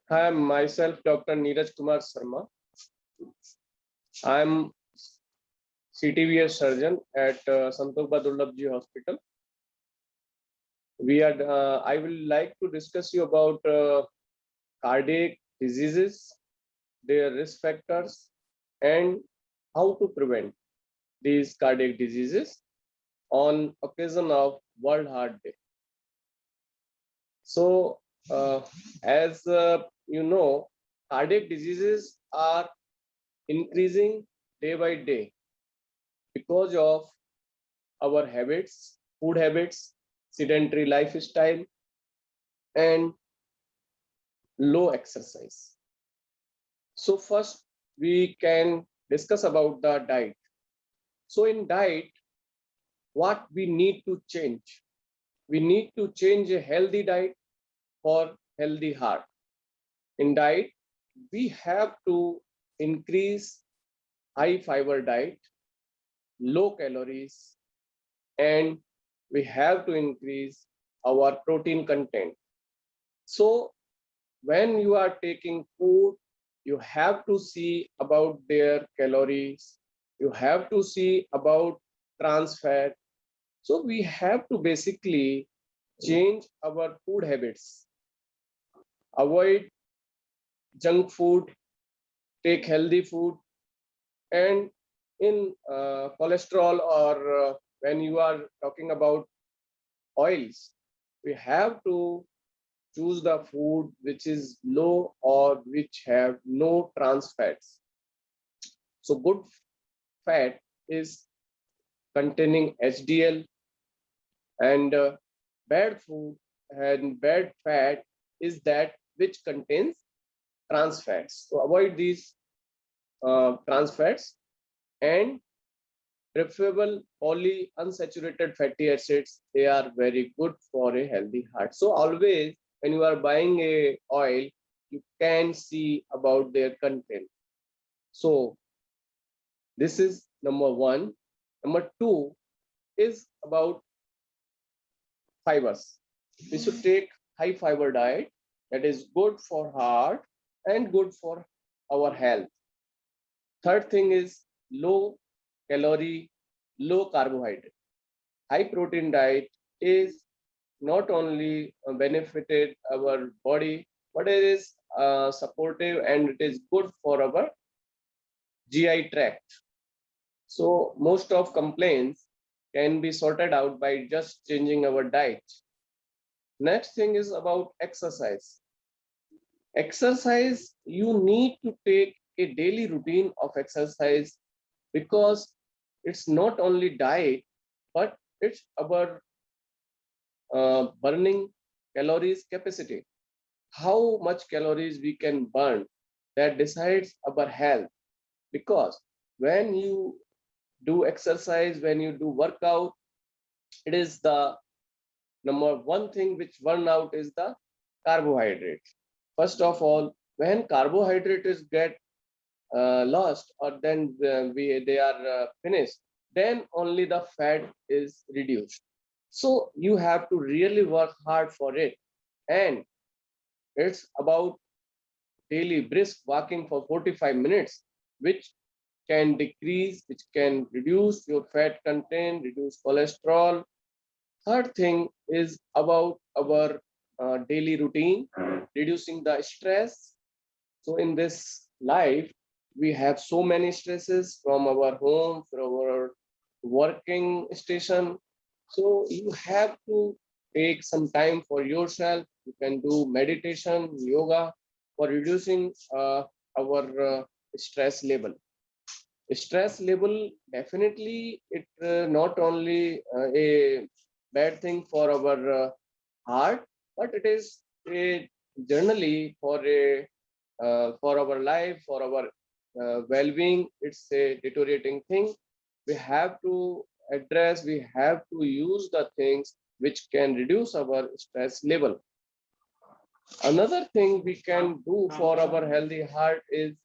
I am myself Dr. Neeraj Kumar Sharma. I am CTVS surgeon at Santokh Badulabji Hospital. I will like to discuss you about cardiac diseases, their risk factors, and how to prevent these cardiac diseases on occasion of World Heart Day. So, as you know, cardiac diseases are increasing day by day because of our habits, food habits, sedentary lifestyle, and low exercise. So first we can discuss about the diet. So in diet, what we need to change? We need to change a healthy diet for healthy heart. In diet, we have to increase high fiber diet, low calories, and we have to increase our protein content. So when you are taking food, you have to see about their calories, you have to see about trans fat. So we have to basically change our food habits, avoid junk food, take healthy food, and in cholesterol or when you are talking about oils, we have to choose the food which is low or which have no trans fats. So good fat is containing HDL, and bad food and bad fat is that which contains trans fats. So avoid these trans fats and preferable polyunsaturated fatty acids. They are very good for a healthy heart. So always when you are buying a oil, you can see about their content. So this is number one. Number two is about fibers. We should take high fiber diet that is good for heart and good for our health. Third thing is low calorie, low carbohydrate. High protein diet is not only benefited our body, but it is supportive and it is good for our GI tract. So most of complaints can be sorted out by just changing our diet. Next thing is about exercise. Exercise, you need to take a daily routine of exercise because it's not only diet, but it's our burning calories capacity. How much calories we can burn, that decides our health. Because when you do exercise, when you do workout, it is the number one thing which burn out is the carbohydrate. First of all, when carbohydrate is get lost or then they are finished, then only the fat is reduced. So you have to really work hard for it. And it's about daily brisk walking for 45 minutes, which can decrease, which can reduce your fat content, reduce cholesterol. Third thing is about our daily routine, reducing the stress. So in this life, we have so many stresses from our home, from our working station. So you have to take some time for yourself. You can do meditation, yoga for reducing our stress level. Stress level definitely it not only a bad thing for our heart, but it is a generally for our life, for our well-being. It's a deteriorating thing. We have to address. We have to use the things which can reduce our stress level. Another thing we can do for our healthy heart is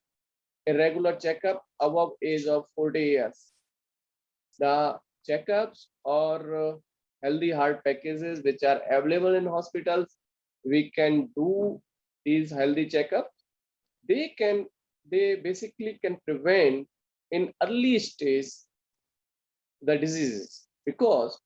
a regular checkup above age of 40 years. The checkups or healthy heart packages which are available in hospitals, we can do these healthy checkups, they basically can prevent in early stage the diseases, because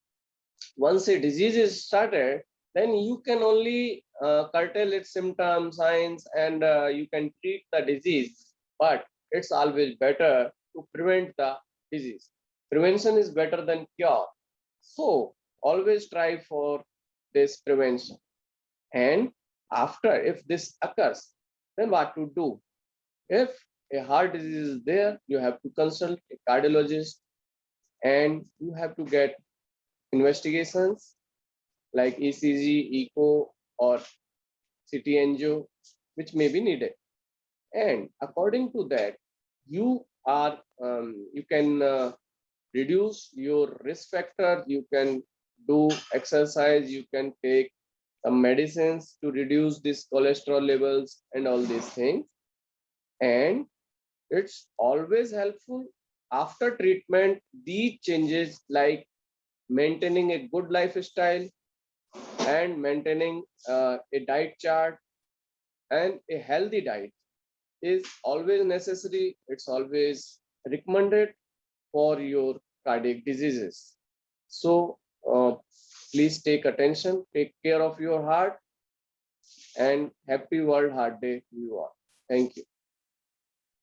once a disease is started, then you can only curtail its symptoms, signs, and you can treat the disease. But it's always better to prevent the disease. Prevention is better than cure. So always try for this prevention. And after, if this occurs, then what to do? If a heart disease is there, you have to consult a cardiologist, and you have to get investigations like ECG, echo, or CT angio, which may be needed. And according to that, you can reduce your risk factor. You can do exercise. You can take some medicines to reduce these cholesterol levels and all these things. And it's always helpful after treatment. These changes like maintaining a good lifestyle and maintaining a diet chart and a healthy diet is always necessary. It's always recommended for your cardiac diseases. So please take attention, take care of your heart, and happy World Heart Day to you all. Thank you.